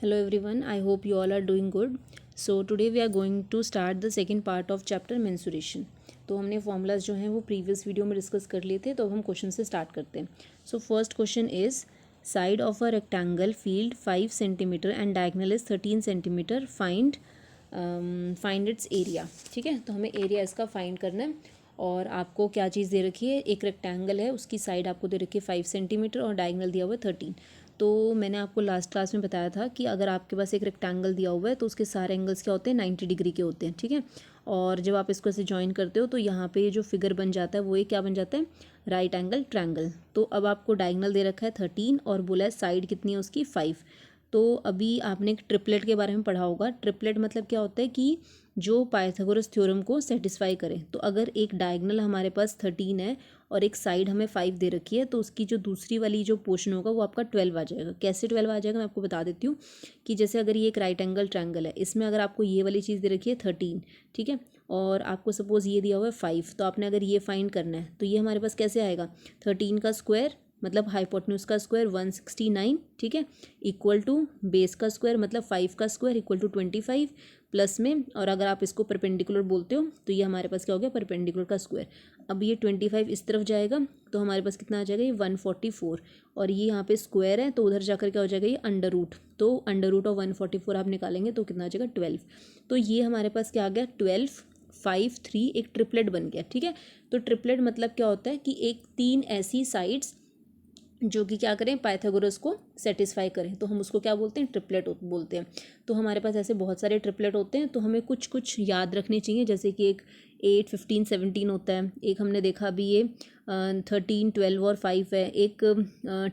Hello everyone, I hope you all are doing good. So today we are going to start the second part of chapter mensuration. तो हमने formulas जो हैं वो previous video में discuss कर लिए थे, तो अब हम क्वेश्चन से स्टार्ट करते हैं. So first question is side of a rectangle field 5 centimetre and diagonal is 13 centimetre. Find its area. ठीक है, तो हमें एरिया इसका फाइंड करना है. और आपको क्या चीज़ दे रखी है, एक रेक्टेंगल है, उसकी साइड आपको दे रखी है 5 सेंटीमीटर और डायगनल दिया हुआ है 13. तो मैंने आपको लास्ट क्लास में बताया था कि अगर आपके पास एक रेक्टेंगल दिया हुआ है तो उसके सारे एंगल्स क्या होते हैं, 90 डिग्री के होते हैं. ठीक है, और जब आप इसको ऐसे ज्वाइन करते हो तो यहाँ पे जो फिगर बन जाता है वो ये क्या बन जाता है, राइट एंगल ट्रायंगल. तो अब आपको डायगनल दे रखा है 13 और बोला है साइड कितनी है उसकी 5. तो अभी आपने ट्रिपलेट के बारे में पढ़ा होगा. ट्रिपलेट मतलब क्या होता है कि जो पाइथागोरस थ्योरम को सेटिस्फाई करे. तो अगर एक डायगनल हमारे पास 13 है और एक साइड हमें 5 दे रखी है तो उसकी जो दूसरी वाली जो पोर्शन होगा वो आपका 12 आ जाएगा. कैसे 12 आ जाएगा मैं आपको बता देती हूँ कि जैसे अगर ये एक राइट एंगल ट्रायंगल है, इसमें अगर आपको ये वाली चीज़ दे रखी है 13, ठीक है, और आपको सपोज़ ये दिया हुआ है 5, तो आपने अगर ये फाइंड करना है तो ये हमारे पास कैसे आएगा, 13 का स्क्वायर मतलब हाइपोटेन्यूज का स्क्वायर 169, ठीक है, इक्वल टू बेस का स्क्वायर मतलब 5 का स्क्वायर इक्वल टू 25 प्लस में, और अगर आप इसको परपेंडिकुलर बोलते हो तो ये हमारे पास क्या हो गया, परपेंडिकुलर का स्क्वायर. अब ये 25 इस तरफ जाएगा तो हमारे पास कितना आ जाएगा, ये 144, और ये यहाँ पे स्क्वायर है तो उधर जाकर क्या हो जाएगा, ये अंडर रूट. तो अंडर रूट ऑफ 144 आप निकालेंगे तो कितना आ जाएगा 12. तो ये हमारे पास क्या आ गया 12, 5, 3, एक ट्रिपलेट बन गया. ठीक है, तो ट्रिपलेट मतलब क्या होता है कि एक 3 ऐसी साइड्स जो कि क्या करें, पाइथागोरस को सेटिस्फाई करें, तो हम उसको क्या बोलते हैं, ट्रिपलेट बोलते हैं. तो हमारे पास ऐसे बहुत सारे ट्रिपलेट होते हैं, तो हमें कुछ कुछ याद रखने चाहिए. जैसे कि एक 8, 15, 17 होता है, एक हमने देखा अभी ये 13, 12 और 5 है, एक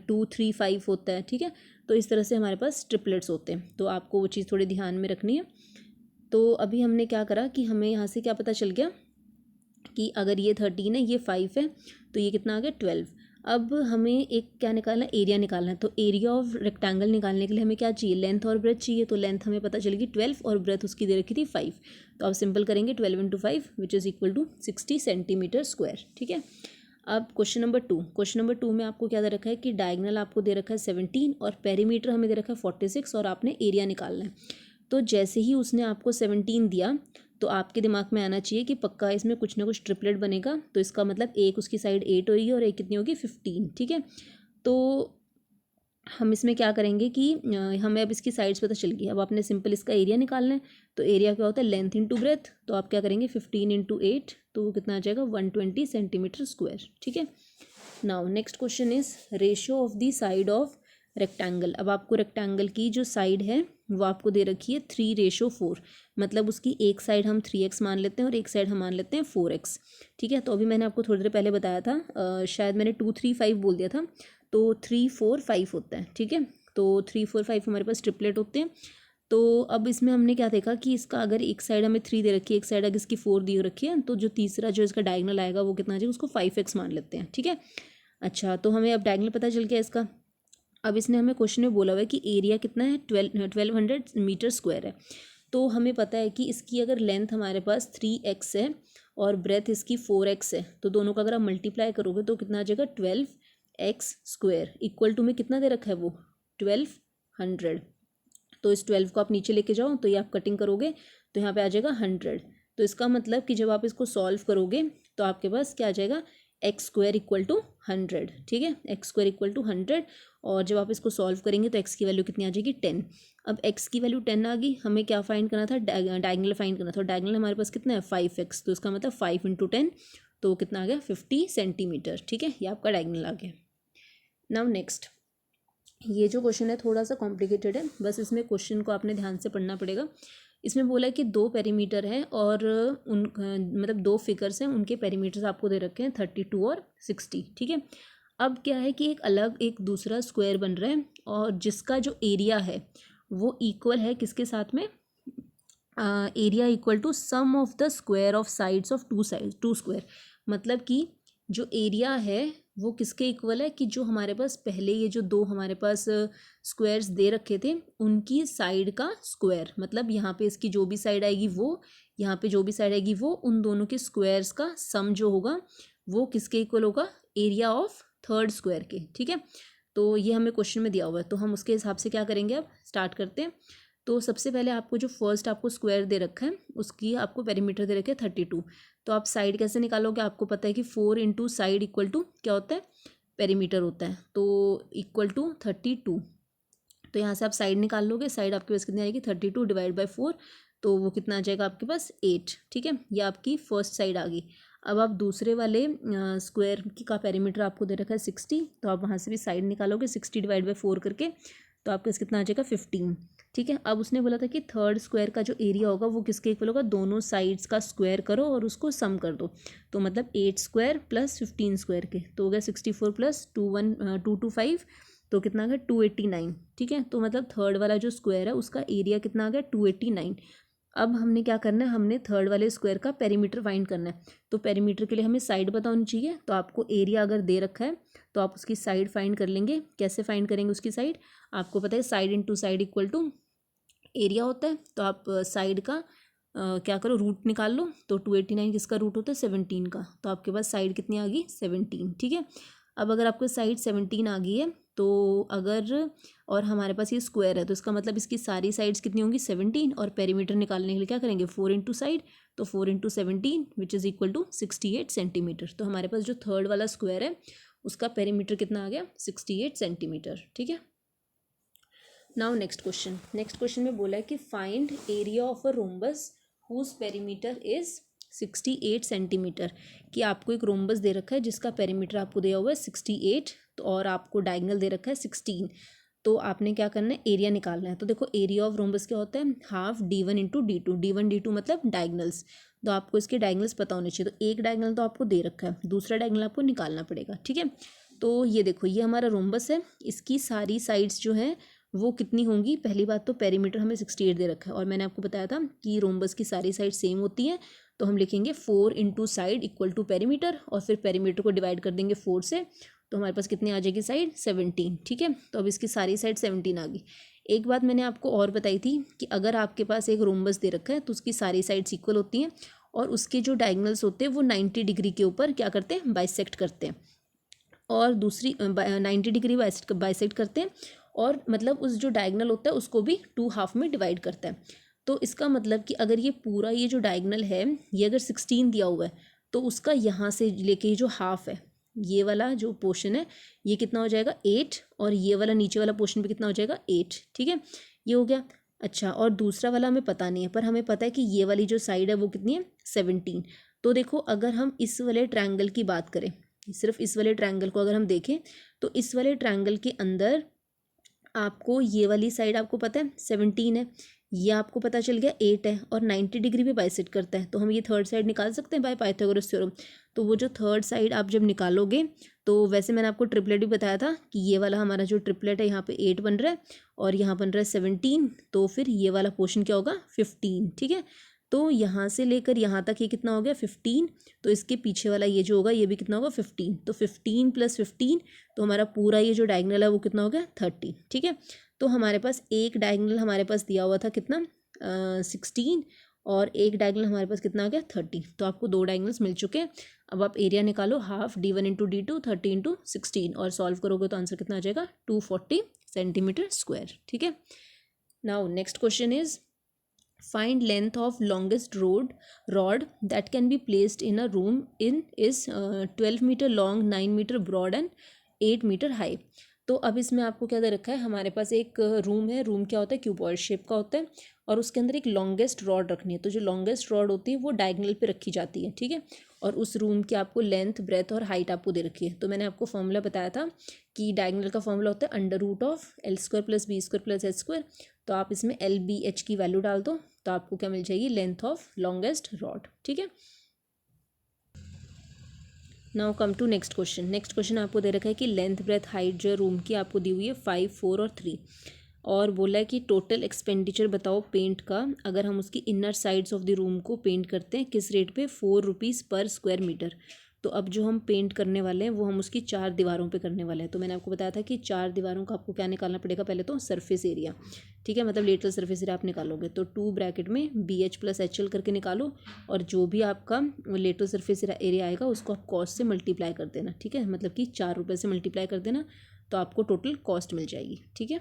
2, 3, 5 होता है. ठीक है, तो इस तरह से हमारे पास ट्रिपलेट्स होते हैं, तो आपको वो चीज़ थोड़ी ध्यान में रखनी है. तो अभी हमने क्या करा कि हमें यहाँ से क्या पता चल गया कि अगर ये 13 है, ये 5 है, तो ये कितना आ गया 12. अब हमें एक क्या निकालना है, एरिया निकालना है. तो एरिया ऑफ रेक्टेंगल निकालने के लिए हमें क्या चाहिए, लेंथ और ब्रेथ चाहिए. तो लेंथ हमें पता चलेगी 12 और ब्रेथ उसकी दे रखी थी 5. तो अब सिंपल करेंगे 12 into 5 which is equal to 60 centimetre square. ठीक है, अब क्वेश्चन नंबर टू में आपको क्या दे रखा है कि डायगनल आपको दे रखा है 17 और पेरीमीटर हमें दे रखा है 46 और आपने एरिया निकालना है. तो जैसे ही उसने आपको 17 दिया तो आपके दिमाग में आना चाहिए कि पक्का इसमें कुछ ना कुछ ट्रिपलेट बनेगा. तो इसका मतलब एक उसकी साइड 8 होगी और एक कितनी होगी 15. ठीक है, तो हम इसमें क्या करेंगे कि हमें अब इसकी साइड्स पता चल गई. अब आपने सिंपल इसका एरिया निकालना है. तो एरिया क्या होता है, लेंथ इंटू ब्रेथ. तो आप क्या करेंगे 15 इंटू 8, तो वो कितना आ जाएगा 120 सेंटीमीटर स्क्वायर. ठीक है, now next question is ratio of the side of rectangle. अब आपको रेक्टेंगल की जो साइड है वो आपको दे रखी है 3:4, मतलब उसकी एक साइड हम 3x मान लेते हैं और एक साइड हम मान लेते हैं 4x. ठीक है, तो अभी मैंने आपको थोड़ी देर पहले बताया था, शायद मैंने 2, 3, 5 बोल दिया था, तो 3, 4, 5 होता है. ठीक है, तो 3, 4, 5 हमारे पास ट्रिपलेट होते हैं. तो अब इसमें हमने क्या देखा कि इसका अगर एक साइड हमें 3 दे रखी है, एक साइड अगर इसकी 4 दी रखी है, तो जो तीसरा जो इसका डायगनल आएगा वो कितना आ जाएगा, उसको 5x मान लेते हैं. ठीक है, अच्छा, तो हमें अब डायगनल पता चल गया इसका. अब इसने हमें क्वेश्चन में बोला हुआ है कि एरिया कितना है, 1200 मीटर स्क्वायर है. तो हमें पता है कि इसकी अगर लेंथ हमारे पास 3x है और ब्रेथ इसकी 4x है, तो दोनों का अगर आप मल्टीप्लाई करोगे तो कितना आ जाएगा 12x स्क्वायर इक्वल टू में कितना दे रखा है वो 1200. तो इस 12 को आप नीचे लेके जाओ तो ये आप कटिंग करोगे तो यहाँ पे आ जाएगा 100. तो इसका मतलब कि जब आप इसको सॉल्व करोगे तो आपके पास क्या आ जाएगा, एक्स स्क्वायर इक्वल टू 100. ठीक है, एक्स स्क्वायर इक्वल टू 100, और जब आप इसको सॉल्व करेंगे तो एक्स की वैल्यू कितनी आ जाएगी 10. अब एक्स की वैल्यू 10 आ गई, हमें क्या फाइंड करना था, डायगनल फाइंड करना था. डायगनल हमारे पास कितना है 5x, तो इसका मतलब 5 इंटू 10, तो कितना आ गया 50 सेंटीमीटर. ठीक है, ये आपका डायगनल आ गया. नाउ नेक्स्ट, ये जो क्वेश्चन है थोड़ा सा कॉम्प्लिकेटेड है, बस इसमें क्वेश्चन को आपने ध्यान से पढ़ना पड़ेगा. इसमें बोला है कि 2 पेरीमीटर हैं और उन मतलब 2 फिगर्स हैं, उनके पेरीमीटर्स आपको दे रखे हैं 32 और 60. ठीक है, अब क्या है कि एक अलग एक दूसरा स्क्वायर बन रहा है और जिसका जो एरिया है वो इक्वल है किसके साथ में, area equal to sum of the square of sides of two square. मतलब कि जो एरिया है वो किसके इक्वल है कि जो हमारे पास पहले ये जो 2 हमारे पास स्क्वायर्स दे रखे थे उनकी साइड का स्क्वायर. मतलब यहाँ पे इसकी जो भी साइड आएगी वो, यहाँ पे जो भी साइड आएगी वो, उन दोनों के स्क्वायर्स का सम जो होगा वो किसके इक्वल होगा, एरिया ऑफ थर्ड स्क्वायर के. ठीक है, तो ये हमें क्वेश्चन में दिया हुआ है, तो हम उसके हिसाब से क्या करेंगे, अब स्टार्ट करते हैं। तो सबसे पहले आपको जो फर्स्ट आपको स्क्वायर दे रखा है उसकी आपको पेरीमीटर दे रखे है 32। तो आप साइड कैसे निकालोगे, आपको पता है कि 4 इंटू साइड इक्वल टू क्या होता है, पेरीमीटर होता है, तो इक्वल टू 32। तो यहाँ से आप साइड निकाल लोगे, साइड आपके पास कितनी आएगी 32 डिवाइड बाई 4, तो वो कितना आ जाएगा आपके पास 8। ठीक है, ये आपकी फर्स्ट साइड आ गई। अब आप दूसरे वाले स्क्वायर की का पेरीमीटर आपको दे रखा है 60, तो आप वहाँ से भी साइड निकालोगे 60 डिवाइड बाई 4 करके, तो आपका कितना आ जाएगा 15। ठीक है, अब उसने बोला था कि थर्ड स्क्वायर का जो एरिया होगा वो किसके इक्वल होगा, दोनों साइड्स का स्क्वायर करो और उसको सम कर दो। तो मतलब 8 स्क्वायर प्लस 15 स्क्वायर के, तो हो गया 64 प्लस 225, तो कितना आ गया 289। ठीक है, तो मतलब थर्ड वाला जो स्क्वायर है उसका एरिया कितना आ गया 289। अब हमने क्या करना है, हमने थर्ड वाले स्क्वायर का पेरीमीटर फाइंड करना है। तो पेरीमीटर के लिए हमें साइड पता होनी चाहिए, तो आपको एरिया अगर दे रखा है तो आप उसकी साइड फाइंड कर लेंगे। कैसे फाइंड करेंगे उसकी साइड, आपको पता है side into side equal to area होता है। तो आप साइड का क्या करो, रूट निकाल लो। तो 289 किसका रूट होता है 17 का, तो आपके पास साइड कितनी आ गई 17। ठीक है, अब अगर आपको साइड 17 आ गई है तो अगर, और हमारे पास ये स्क्वायर है तो इसका मतलब इसकी सारी साइड्स कितनी होंगी 17, और पेरीमीटर निकालने के लिए क्या करेंगे 4 इंटू साइड, तो 4 into 17 which is equal to 68 centimetre. तो हमारे पास जो थर्ड वाला स्क्वायर है उसका पेरीमीटर कितना आ गया 68 सेंटीमीटर। ठीक है, नाउ नेक्स्ट क्वेश्चन में बोला है कि find area of a rhombus whose perimeter is 68 centimetre. कि आपको एक रोम्बस दे रखा है जिसका पेरीमीटर आपको दिया हुआ है 68, तो और आपको डायगोनल दे रखा है 16। तो आपने क्या करना है, एरिया निकालना है। तो देखो एरिया ऑफ रोम्बस क्या होता है, half d1 into d2, d1 d2 मतलब डायगनल्स। तो आपको इसके डायगनल्स पता होने चाहिए। तो एक डायगनल तो आपको दे रखा है, दूसरा डायगनल आपको निकालना पड़ेगा। ठीक है, तो ये देखो ये हमारा रोम्बस है, इसकी सारी साइड्स जो हैं वो कितनी होंगी। पहली बात तो पेरीमीटर हमें 68 दे रखा है, और मैंने आपको बताया था कि रोम्बस की सारी साइड सेम होती हैं। तो हम लिखेंगे 4 into side equal to perimeter, और फिर पेरीमीटर को डिवाइड कर देंगे 4 से, तो हमारे पास कितनी आ जाएगी साइड 17। ठीक है, तो अब इसकी सारी साइड 17 आ गई। एक बात मैंने आपको और बताई थी कि अगर आपके पास एक रोम्बस दे रखा है तो उसकी सारी साइड्स इक्वल होती हैं, और उसके जो डायगनल्स होते हैं वो 90 डिग्री के ऊपर क्या करते हैं, बाइसेक्ट करते हैं, और दूसरी 90 डिग्री बाइसेक्ट करते हैं, और मतलब उस जो डायगनल होता है उसको भी 2 हाफ में डिवाइड करता है। तो इसका मतलब कि अगर ये पूरा ये जो डायगनल है ये अगर 16 दिया हुआ है, तो उसका यहाँ से लेके जो हाफ है, ये वाला जो पोर्शन है ये कितना हो जाएगा 8, और ये वाला नीचे वाला पोर्शन भी कितना हो जाएगा 8। ठीक है, ये हो गया। अच्छा, और दूसरा वाला हमें पता नहीं है, पर हमें पता है कि ये वाली जो साइड है वो कितनी है 17। तो देखो अगर हम इस वाले ट्रायंगल की बात करें, सिर्फ इस वाले ट्रायंगल को अगर हम देखें, तो इस वाले ट्रायंगल के अंदर आपको ये वाली साइड आपको पता है 17 है, ये आपको पता चल गया 8 है, और 90 डिग्री पे बाइसेक्ट करता है। तो हम ये थर्ड साइड निकाल सकते हैं बाय पाइथागोरस थ्योरम। तो वो जो थर्ड साइड आप जब निकालोगे, तो वैसे मैंने आपको ट्रिपलेट भी बताया था कि ये वाला हमारा जो ट्रिपलेट है यहाँ पे 8 बन रहा है, और यहाँ बन रहा है 17, तो फिर ये वाला पोर्शन क्या होगा 15। ठीक है, तो यहाँ से लेकर यहाँ तक ये कितना हो गया 15, तो इसके पीछे वाला ये जो होगा ये भी कितना होगा 15, तो 15 प्लस 15, तो हमारा पूरा ये जो डायगनल है वो कितना हो गया 30। ठीक है, तो हमारे पास एक डायगनल हमारे पास दिया हुआ था कितना 16, और एक डायगनल हमारे पास कितना आ गया 30। तो आपको 2 डायगनल्स मिल चुके हैं। अब आप एरिया निकालो, half d1 into d2 30 into 16, और सॉल्व करोगे तो आंसर कितना आ जाएगा 240 सेंटीमीटर स्क्वायर। ठीक है, now next question is find length of longest rod that can be placed in a room in is 12 meter long, 9 meter broad and 8 meter high। तो अब इसमें आपको क्या दे रखा है, हमारे पास एक रूम है, रूम क्या होता है क्यूबॉइड शेप का होता है, और उसके अंदर एक लॉन्गेस्ट रॉड रखनी है। तो जो लॉन्गेस्ट रॉड होती है वो डायगनल पे रखी जाती है। ठीक है, और उस रूम की आपको लेंथ, ब्रेथ और हाइट आपको दे रखी है। तो मैंने आपको फॉर्मूला बताया था कि डायगनल का फॉर्मूला होता है √L² + B² + H²। तो आप इसमें LBH की वैल्यू डाल दो, तो आपको क्या मिल जाएगी, लेंथ ऑफ लॉन्गेस्ट रॉड। ठीक है, now come to next question आपको दे रखा है कि लेंथ, ब्रेथ, हाइट जो रूम की आपको दी हुई है 5, 4 और 3, और बोला है कि टोटल एक्सपेंडिचर बताओ पेंट का, अगर हम उसकी inner sides of the room को पेंट करते हैं किस रेट पे, 4 रुपीज़ पर स्क्वायर मीटर। तो अब जो हम पेंट करने वाले हैं वो हम उसकी 4 दीवारों पे करने वाले हैं। तो मैंने आपको बताया था कि 4 दीवारों का आपको क्या निकालना पड़ेगा, पहले तो सरफेस एरिया। ठीक है, मतलब लेटरल सरफेस एरिया आप निकालोगे, तो 2 ब्रैकेट में BH + HL करके निकालो, और जो भी आपका लेटरल सरफेस एरिया आएगा उसको आप कॉस से मल्टीप्लाई कर देना। ठीक है, मतलब कि 4 रुपये से मल्टीप्लाई कर देना, तो आपको टोटल कॉस्ट मिल जाएगी। ठीक है,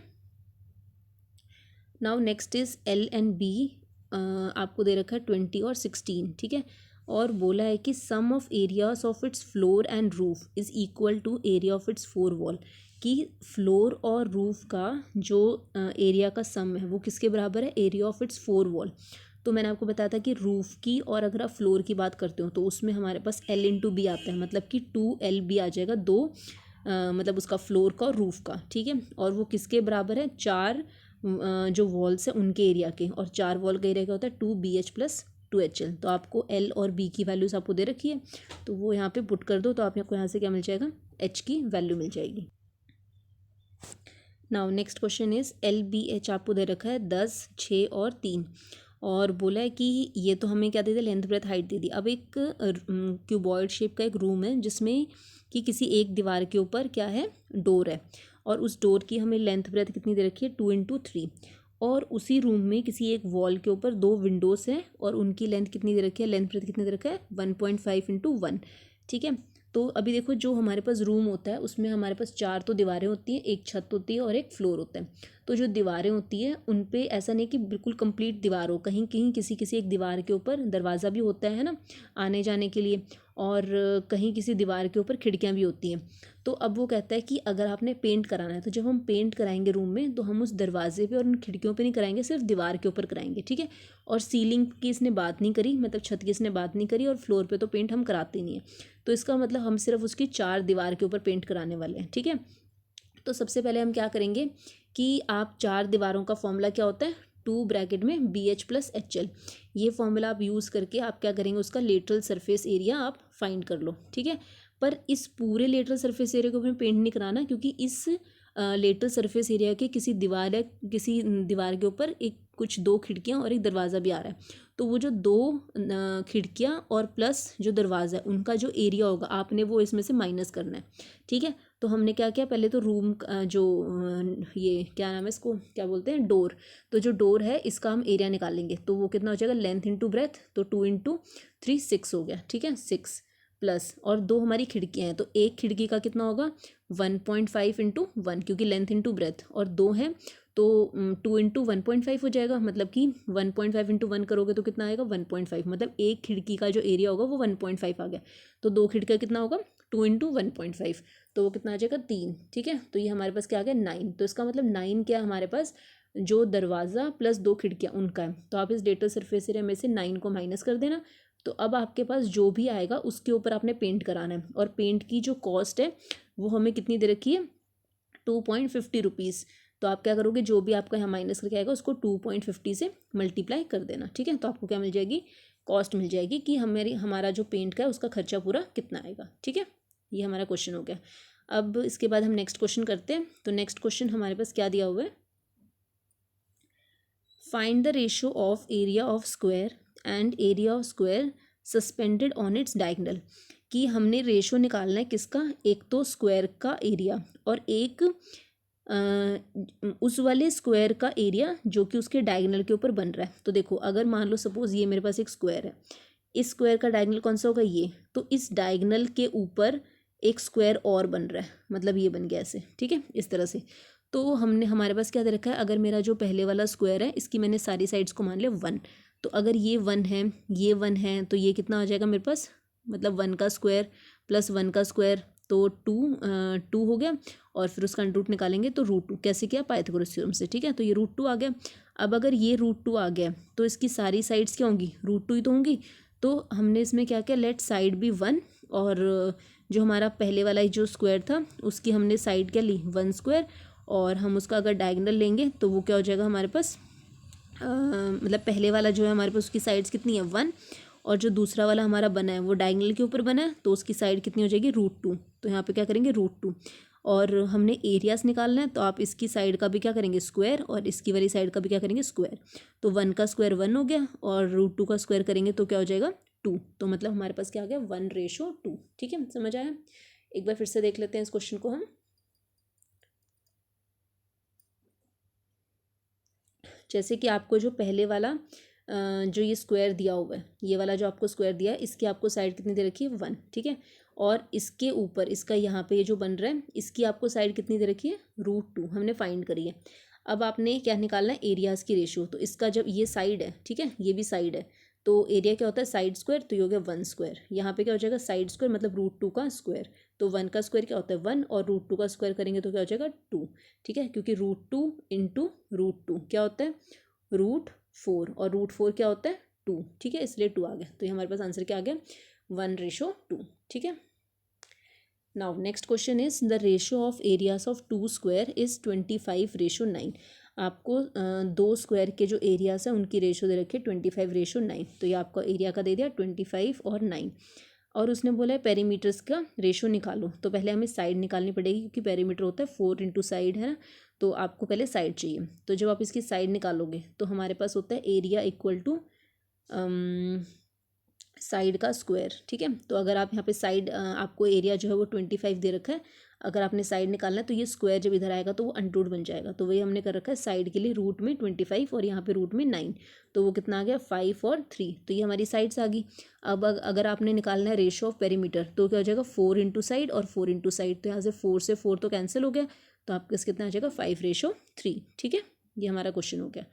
now next is L and B. आपको दे रखा है 20 और 16। ठीक है, और बोला है कि sum of areas of its floor and roof is equal to area of its four wall, कि फ्लोर और रूफ का जो एरिया का सम है वो किसके बराबर है, area of its four wall. तो मैंने आपको बताया था कि रूफ की और अगर आप फ्लोर की बात करते हो तो उसमें हमारे पास एल इंटू बी आता है, मतलब कि 2LB आ जाएगा, दो मतलब उसका फ्लोर का और रूफ का। ठीक है, और वो किसके बराबर है, चार जो वॉल्स है उनके एरिया के, और चार वॉल का एरिया क्या होता है 2BH प्लस 2HL। तो आपको L और B की वैल्यूज़ आपको दे रखी है, तो वो यहाँ पे पुट कर दो, तो आपको यहाँ से क्या मिल जाएगा, H की वैल्यू मिल जाएगी। Now next question is LBH आपको दे रखा है 10, 6 और 3, और बोला है कि ये तो हमें क्या दे दिया, लेंथ ब्रेथ हाइट दे दी। अब एक क्यूबॉइड शेप का एक रूम है जिसमें कि किसी एक दीवार के ऊपर क्या है, डोर है, और उस डोर की हमें लेंथ ब्रेथ कितनी दे रखी है, 2x3, और उसी रूम में किसी एक वॉल के ऊपर दो विंडोज़ हैं और उनकी लेंथ कितनी दे रखी है, लेंथ ब्रेथ कितनी दे रखा है, 1.5x1। ठीक है, तो अभी देखो जो हमारे पास रूम होता है उसमें हमारे पास चार तो दीवारें होती हैं, एक छत होती है और एक फ्लोर होता है। तो जो दीवारें होती हैं उन पे ऐसा नहीं कि बिल्कुल कंप्लीट दीवार हो, कहीं कहीं किसी किसी एक दीवार के ऊपर दरवाज़ा भी होता है ना आने जाने के लिए, और कहीं किसी दीवार के ऊपर खिड़कियाँ भी होती हैं। तो अब वो कहता है कि अगर आपने पेंट कराना है तो जब हम पेंट कराएंगे रूम में तो हम उस दरवाजे पे और उन खिड़कियों पे नहीं कराएंगे, सिर्फ दीवार के ऊपर कराएंगे। ठीक है, और सीलिंग की इसने बात नहीं करी, मतलब छत की इसने बात नहीं करी, और फ्लोर पे तो पेंट हम कराते नहीं हैं। तो इसका मतलब हम सिर्फ उसकी चार दीवार के ऊपर पेंट कराने वाले हैं। ठीक है, तो सबसे पहले हम क्या करेंगे कि आप चार दीवारों का फॉर्मूला क्या होता है, 2 ब्रैकेट में BH प्लस HL, ये फॉर्मूला आप यूज़ करके आप क्या करेंगे, उसका लेटरल सरफेस एरिया आप फाइंड कर लो। ठीक है, पर इस पूरे लेटरल सरफेस एरिया को हमें पेंट नहीं कराना, क्योंकि इस लेटरल सरफेस एरिया के किसी दीवार या किसी दीवार के ऊपर एक कुछ दो खिड़कियाँ और एक दरवाज़ा भी आ रहा है। तो वो जो दो खिड़कियाँ और प्लस जो दरवाज़ा है उनका जो एरिया होगा आपने वो इसमें से माइनस करना है। ठीक है, तो हमने क्या किया, पहले तो रूम जो ये क्या नाम है, इसको क्या बोलते हैं, डोर। तो जो डोर है इसका हम एरिया निकालेंगे, तो वो कितना हो जाएगा, लेंथ इंटू ब्रेथ, तो 2 × 3 6 हो गया। ठीक है, 6 प्लस, और दो हमारी खिड़कियाँ हैं तो एक खिड़की का कितना होगा, 1.5 × 1, क्योंकि लेंथ इंटू ब्रेथ, और दो हैं तो 2 × 1.5 हो जाएगा, मतलब कि 1.5 × 1 करोगे तो कितना आएगा, 1.5, मतलब एक खिड़की का जो एरिया होगा वो 1.5 आ गया। तो दो खिड़कियाँ कितना होगा, 2 × 1.5, तो वो कितना आ जाएगा, 3। ठीक है, तो ये हमारे पास क्या आ गया, 9। तो इसका मतलब 9 क्या हमारे पास, जो दरवाज़ा प्लस दो खिड़कियाँ उनका है। तो आप इस लेटरल सरफेस एरिया में से 9 को माइनस कर देना, तो अब आपके पास जो भी आएगा उसके ऊपर आपने पेंट कराना है, और पेंट की जो कॉस्ट है वो हमें कितनी दे रखी है, 2.50 रुपीज़। तो आप क्या करोगे, जो भी आपका यहाँ माइनस करके आएगा उसको 2.50 से मल्टीप्लाई कर देना। ठीक है, तो आपको क्या मिल जाएगी, कॉस्ट मिल जाएगी कि हमारा जो पेंट का है उसका खर्चा पूरा कितना आएगा। ठीक है, ये हमारा क्वेश्चन हो गया। अब इसके बाद हम नेक्स्ट क्वेश्चन करते हैं। तो नेक्स्ट क्वेश्चन हमारे पास क्या दिया हुआ है, find the ratio of area of square and area of square suspended on its diagonal, कि हमने रेशियो निकालना है किसका, एक तो स्क्वायर का एरिया और एक उस वाले स्क्वायर का एरिया जो कि उसके डायगोनल के ऊपर बन रहा है। तो देखो अगर मान लो सपोज ये मेरे पास एक स्क्वायर है, इस स्क्वायर का डायगोनल कौन सा होगा, ये, तो इस डायगोनल के ऊपर एक स्क्वायर और बन रहा है, मतलब ये बन गया ऐसे। ठीक है, इस तरह से। तो हमारे पास क्या दे रखा है, अगर मेरा जो पहले वाला स्क्वायर है इसकी मैंने सारी साइड्स को मान लिया 1, तो अगर ये 1 है, ये 1 है, तो ये कितना आ जाएगा मेरे पास, मतलब 1 का स्क्वायर प्लस 1 का स्क्वायर, तो 2 हो गया, और फिर उसका रूट निकालेंगे तो √2, कैसे किया, पाइथागोरस थ्योरम से। ठीक है, तो ये √2 आ गया। अब अगर ये √2 आ गया तो इसकी सारी साइड्स क्या होंगी, √2 ही तो होंगी। तो हमने इसमें क्या किया, लेट साइड भी 1, और जो हमारा पहले वाला जो स्क्वायर था उसकी हमने साइड क्या ली, 1 स्क्वायर, और हम उसका अगर डायगोनल लेंगे तो वो क्या हो जाएगा हमारे पास, मतलब पहले वाला जो है हमारे पास उसकी साइड्स कितनी है, 1, और जो दूसरा वाला हमारा बना है वो डायगोनल के ऊपर बना है तो उसकी साइड कितनी हो जाएगी, √2। तो यहाँ पे क्या करेंगे, √2, और हमने एरियाज निकालना है तो आप इसकी साइड का भी क्या करेंगे, स्क्वायर, और इसकी वाली साइड का भी क्या करेंगे, स्क्वायर। तो 1 का स्क्वायर 1 हो गया, और √2 का स्क्वायर करेंगे तो क्या हो जाएगा, 2। तो मतलब हमारे पास क्या आ गया, 1:2। ठीक है, समझ आया। एक बार फिर से देख लेते हैं इस क्वेश्चन को हम। जैसे कि आपको जो पहले वाला जो ये स्क्वायर दिया हुआ है, ये वाला जो आपको स्क्वायर दिया है, इसकी आपको साइड कितनी दे रखी है 1, ठीक है। और इसके ऊपर इसका यहाँ पे ये जो बन रहा है, इसकी आपको साइड कितनी दे रखी है √2, हमने फाइंड करी है। अब आपने क्या निकालना है, एरियाज़ की रेशियो। तो इसका जब ये साइड है, ठीक है, ये भी साइड है, तो एरिया क्या होता है साइड स्क्वायर, तो ये हो गया 1 स्क्वायर। यहाँ पे क्या हो जाएगा साइड स्क्वायर मतलब √2 का स्क्वायर, तो 1 का स्क्वायर क्या होता है 1, और √2 का स्क्वायर करेंगे तो क्या हो जाएगा 2, ठीक है, क्योंकि √2 इंटू √2 क्या होता है √4, और √4 क्या होता है 2, ठीक है, इसलिए 2 आ गया। तो ये हमारे पास आंसर क्या आ गया 1:2, ठीक है। Now next question is the ratio of areas of 2 square is 25:9। आपको दो स्क्वायर के जो एरियाज हैं उनकी रेशियो दे रखी है 25:9। तो ये आपका एरिया का दे दिया 25 और 9, और उसने बोला है पेरीमीटर्स का रेशियो निकालो। तो पहले हमें साइड निकालनी पड़ेगी, क्योंकि पेरीमीटर होता है 4 इंटू साइड, है ना, तो आपको पहले साइड चाहिए। तो जब आप इसकी साइड निकालोगे तो हमारे पास होता है एरिया इक्वल टू साइड का स्क्वायर, ठीक है। तो अगर आप यहाँ पे साइड आपको एरिया जो है वो 25 दे रखा है, अगर आपने साइड निकालना है तो ये स्क्वायर जब इधर आएगा तो वो अनरूट बन जाएगा। तो वही हमने कर रखा है साइड के लिए रूट में 25 और यहाँ पे रूट में 9, तो वो कितना आ गया 5 और 3, तो ये हमारी साइड्स आ गई। अब अगर आपने निकालना है रेशियो ऑफ पेरीमीटर तो क्या हो जाएगा 4 इंटू साइड और 4 इंटू साइड, तो यहाँ से 4 से 4 तो कैंसिल हो गया, तो आपका कितना आ जाएगा 5:3, ठीक है। ये हमारा क्वेश्चन हो गया।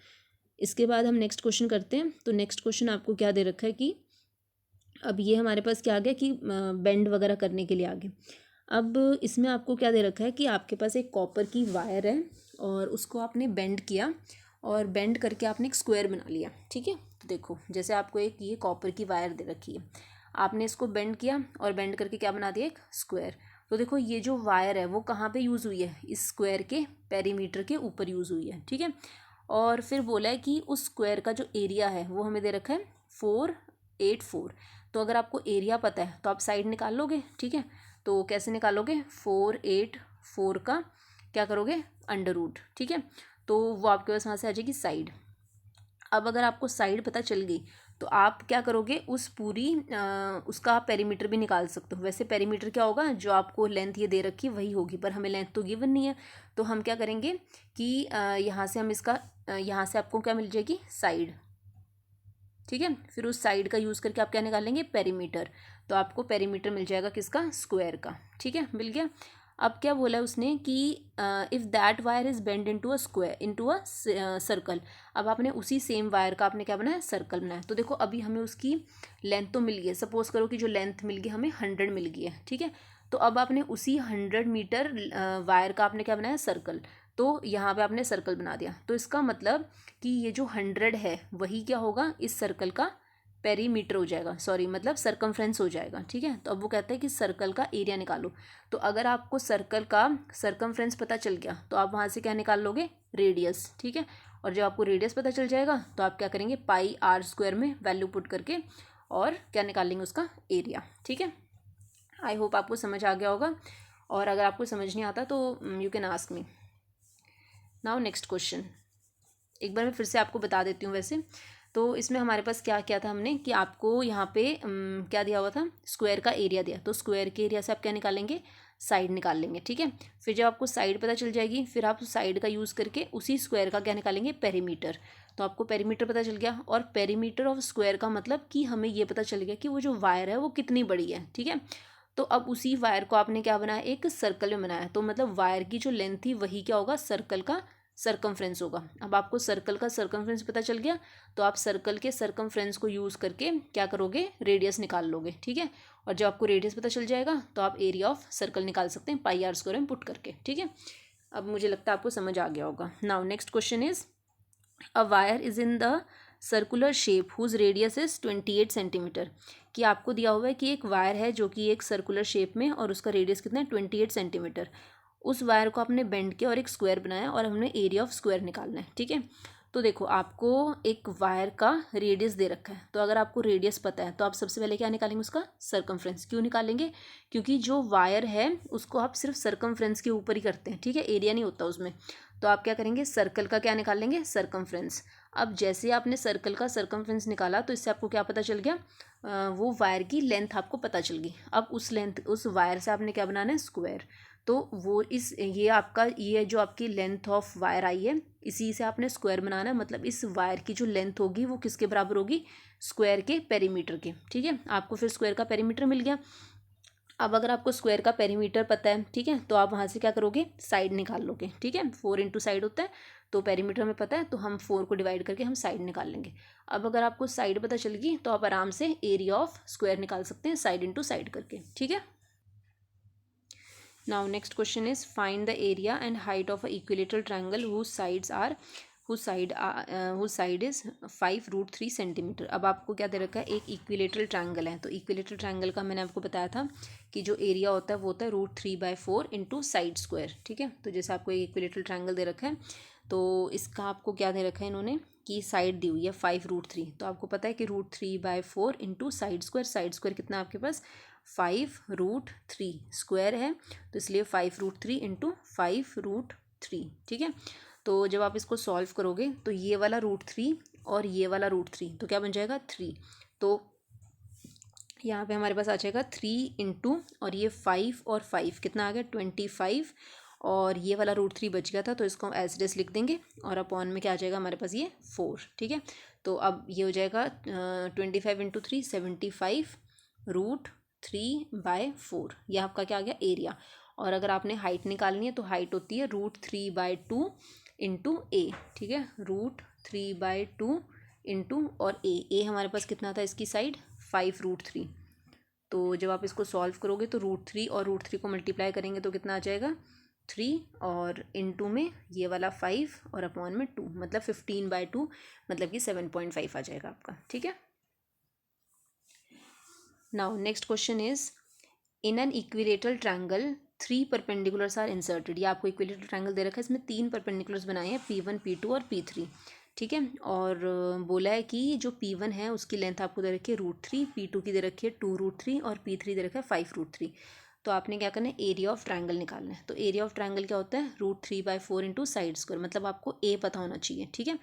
इसके बाद हम नेक्स्ट क्वेश्चन करते हैं। तो नेक्स्ट क्वेश्चन आपको क्या दे रखा है कि अब ये हमारे पास क्या आ गया कि बेंड वगैरह करने के लिए आ गए। अब इसमें आपको क्या दे रखा है कि आपके पास एक कॉपर की वायर है और उसको आपने बेंड किया, और बेंड करके आपने एक स्क्वायर बना लिया, ठीक है। तो देखो जैसे आपको एक ये कॉपर की वायर दे रखी है, आपने इसको बेंड किया और बेंड करके क्या बना दिया एक स्क्वायर। तो देखो ये जो वायर है वो कहाँ पे यूज़ हुई है, इस स्क्वायर के पेरीमीटर के ऊपर यूज़ हुई है, ठीक है। और फिर बोला है कि उस स्क्वायर का जो एरिया है वो हमें दे रखा है 484। तो अगर आपको एरिया पता है तो आप साइड निकाल लोगे, ठीक है। तो कैसे निकालोगे 484 का क्या करोगे √, ठीक है, तो वो आपके पास वहाँ से आ जाएगी साइड। अब अगर आपको साइड पता चल गई तो आप क्या करोगे उस पूरी उसका आप पेरीमीटर भी निकाल सकते हो। वैसे पेरीमीटर क्या होगा, जो आपको लेंथ ये दे रखी है वही होगी, पर हमें लेंथ तो गिवन नहीं है, तो हम क्या करेंगे कि यहाँ से हम इसका यहाँ से आपको क्या मिल जाएगी साइड, ठीक है। फिर उस साइड का यूज़ करके आप क्या निकालेंगे पेरीमीटर, तो आपको पेरीमीटर मिल जाएगा किसका स्क्वायर का, ठीक है, मिल गया। अब क्या बोला है उसने कि if that wire is bend into a square into a circle. अब आपने उसी सेम वायर का आपने क्या बनाया सर्कल बनाया। तो देखो अभी हमें उसकी लेंथ तो मिल गई है, सपोज करो कि जो लेंथ मिल गई हमें 100 मिल गई है, ठीक है। तो अब आपने उसी 100 मीटर वायर का आपने क्या बनाया सर्कल, तो यहाँ पे आपने सर्कल बना दिया। तो इसका मतलब कि ये जो 100 है वही क्या होगा इस सर्कल का पेरीमीटर हो जाएगा, सॉरी मतलब सरकमफ्रेंस हो जाएगा, ठीक है। तो अब वो कहता है कि सर्कल का एरिया निकालो। तो अगर आपको सर्कल का सरकमफ्रेंस पता चल गया तो आप वहाँ से क्या निकाल लोगे रेडियस, ठीक है। और जब आपको रेडियस पता चल जाएगा तो आप क्या करेंगे πr² में वैल्यू पुट करके और क्या निकालेंगे उसका एरिया, ठीक है। आई होप आपको समझ आ गया होगा, और अगर आपको समझ नहीं आता तो you can ask me. Now next question एक बार मैं फिर से आपको बता देती हूँ। वैसे तो इसमें हमारे पास क्या किया था हमने कि आपको यहाँ पे क्या दिया हुआ था स्क्वायर का एरिया दिया, तो स्क्वायर के एरिया से आप क्या निकालेंगे साइड निकाल लेंगे, ठीक है। फिर जब आपको साइड पता चल जाएगी फिर आप साइड का यूज़ करके उसी स्क्वायर का क्या निकालेंगे पेरीमीटर। तो आपको पेरीमीटर पता चल गया, और पेरीमीटर ऑफ स्क्वायर का मतलब कि हमें ये पता चल गया कि वो जो वायर है वो कितनी बड़ी है, ठीक है। तो अब उसी वायर को आपने क्या बनाया एक सर्कल में बनाया, तो मतलब वायर की जो लेंथ थी वही क्या होगा सर्कल का सरकमफ्रेंस होगा। अब आपको सर्कल का सरकमफ्रेंस पता चल गया तो आप सर्कल के सरकमफ्रेंस को यूज़ करके क्या करोगे रेडियस निकाल लोगे, ठीक है। और जब आपको रेडियस पता चल जाएगा तो आप एरिया ऑफ सर्कल निकाल सकते हैं πr² में पुट करके, ठीक है। अब मुझे लगता है आपको समझ आ गया होगा। Now next question is a wire is in the circular shape whose radius is 28 centimetre. कि आपको दिया हुआ है कि एक वायर है जो कि एक सर्कुलर शेप में और उसका रेडियस कितना है 28 सेंटीमीटर। उस वायर को आपने बेंड किया और एक स्क्वायर बनाया और हमने एरिया ऑफ स्क्वायर निकालना है, ठीक है। तो देखो आपको एक वायर का रेडियस दे रखा है, तो अगर आपको रेडियस पता है तो आप सबसे पहले क्या निकालेंगे उसका सरकमफ्रेंस। क्यों निकालेंगे, क्योंकि जो वायर है उसको आप सिर्फ सरकमफ्रेंस के ऊपर ही करते हैं, ठीक है, एरिया नहीं होता उसमें। तो आप क्या करेंगे सर्कल का क्या निकालेंगे सरकमफ्रेंस। अब जैसे आपने सर्कल का सरकमफ्रेंस निकाला तो इससे आपको क्या पता चल गया वो वायर की लेंथ आपको पता चल गई। अब उस लेंथ उस वायर से आपने क्या बनाना है स्क्वायर। तो वो ये जो आपकी लेंथ ऑफ वायर आई है, इसी से आपने स्क्वायर बनाना है, मतलब इस वायर की जो लेंथ होगी वो किसके बराबर होगी, स्क्वायर के पेरीमीटर के। ठीक है, आपको फिर स्क्वायर का पेरीमीटर मिल गया। अब अगर आपको स्क्वायर का पेरीमीटर पता है, ठीक है, तो आप वहाँ से क्या करोगे, साइड निकाल लोगे। ठीक है, 4 इंटू साइड होता है, तो पेरीमीटर हमें पता है, तो हम 4 को डिवाइड करके हम साइड निकाल लेंगे। अब अगर आपको साइड पता चल गई तो आप आराम से एरिया ऑफ स्क्वायर निकाल सकते हैं साइड इंटू साइड करके। ठीक है, now next question is find the area and height of a equilateral triangle whose side is 5√3 centimetre. अब आपको क्या दे रखा है, एक इक्विलेटरल ट्रायंगल है, तो इक्विलेटरल ट्रायंगल का मैंने आपको बताया था कि जो एरिया होता है वो होता है √3/4 इंटू साइड स्क्वायर। ठीक है, तो जैसे आपको एक इक्विलेटरल ट्रायंगल दे रखा है, तो इसका आपको क्या दे रखा है इन्होंने कि साइड दी हुई है 5√3, तो आपको पता है कि √3/4 इंटू साइड स्क्वायर कितना है आपके पास 5√3 स्क्वायर है, तो इसलिए 5√3 इंटू 5√3। ठीक है, तो जब आप इसको सॉल्व करोगे तो ये वाला √3 और ये वाला √3 तो क्या बन जाएगा 3, तो यहाँ पे हमारे पास आ जाएगा 3 इंटू और ये 5 और 5 कितना आ गया 25, और ये वाला √3 बच गया था, तो इसको हम एज इट इज लिख देंगे, और अपॉन में क्या आ जाएगा हमारे पास ये 4। ठीक है, तो अब ये हो जाएगा 25 इंटू 3 75 √3/4, यह आपका क्या आ गया एरिया। और अगर आपने हाइट निकालनी है तो हाइट होती है √3/2 इंटू ए। ठीक है, √3/2 इंटू और ए हमारे पास कितना था इसकी साइड 5√3, तो जब आप इसको सॉल्व करोगे तो √3 और √3 को मल्टीप्लाई करेंगे तो कितना आ जाएगा 3, और इंटू में ये वाला 5 और अपॉन में 2, मतलब 15/2, मतलब कि 7.5 आ जाएगा आपका। ठीक है, now next question is in an equilateral triangle 3 perpendiculars are inserted. ये आपको इक्विलेटरल ट्रायंगल दे रखा है, इसमें 3 परपेंडिकुलर्स बनाए हैं P1 P2 और P3। ठीक है, और बोला है कि जो P1 है उसकी लेंथ आपको दे रखी है √3, P2 की दे रखी है 2√3 और P3 दे रखा है 5√3। तो आपने क्या करना है, एरिया ऑफ ट्रायंगल निकालना है। तो एरिया ऑफ ट्रायंगल क्या होता है √3/4 इंटू साइड स्क्वायर, मतलब आपको ए पता होना चाहिए। ठीक है,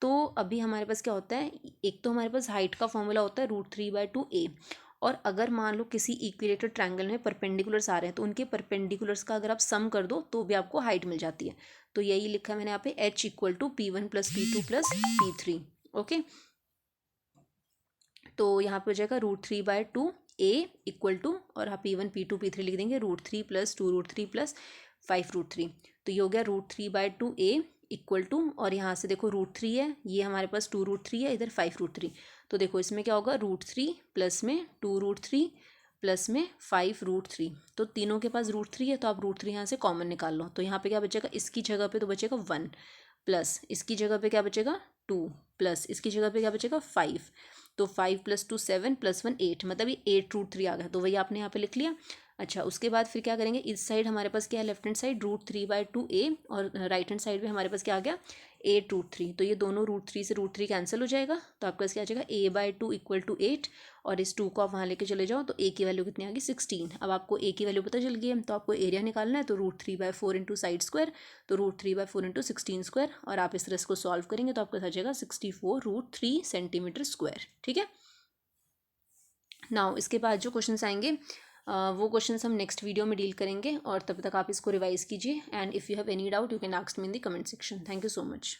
तो अभी हमारे पास क्या होता है, एक तो हमारे पास हाइट का फॉर्मूला होता है √3/2a, और अगर मान लो किसी इक्विलेटरल ट्रायंगल में परपेंडिकुलर्स आ रहे हैं तो उनके परपेंडिकुलर्स का अगर आप सम कर दो तो भी आपको हाइट मिल जाती है। तो यही लिखा है मैंने यहाँ पे H = P1 + P2 + P3। Okay, तो यहाँ पे हो जाएगा √3/2a = और आप P1 P2 P3 लिख देंगे √3 + 2√3 + 5√3, तो ये हो गया √3/2a = और यहाँ से देखो √3 है, ये हमारे पास 2√3 है, इधर 5√3, तो देखो इसमें क्या होगा √3 प्लस में 2√3 प्लस में 5√3, तो तीनों के पास √3 है, तो आप √3 यहाँ से कॉमन निकाल लो, तो यहाँ पे क्या बचेगा, इसकी जगह पे तो बचेगा 1, प्लस इसकी जगह पे क्या बचेगा 2, प्लस इसकी जगह पे क्या बचेगा 5, तो 5 + 2 7 + 1 8, मतलब ये 8√3 आ गया, तो वही आपने यहाँ पे लिख लिया। अच्छा, उसके बाद फिर क्या करेंगे, इस साइड हमारे पास क्या है, लेफ्ट हैंड साइड √3/2a, और राइट हैंड साइड में हमारे पास क्या आ गया 8√3, तो ये दोनों √3 से √3 कैंसिल हो जाएगा, तो आपका क्या आ जाएगा a/2 = 8, और इस 2 को आप वहाँ लेके चले जाओ तो a की वैल्यू कितनी आ गई 16। अब आपको a की वैल्यू पता चल गई है, तो आपको एरिया निकालना है, तो √3/4 इंटू साइड स्क्वायर, तो √3/4 इंटू 16 स्क्वायर, और आप इस तरह इसको सॉल्व करेंगे तो आपका आ जाएगा 64√3 सेंटीमीटर स्क्वायर। ठीक है, नाउ इसके बाद जो क्वेश्चंस आएंगे वो क्वेश्चंस हम नेक्स्ट वीडियो में डील करेंगे, और तब तक आप इसको रिवाइज कीजिए, and if you have any doubt you can ask me in the comment section. Thank you so much.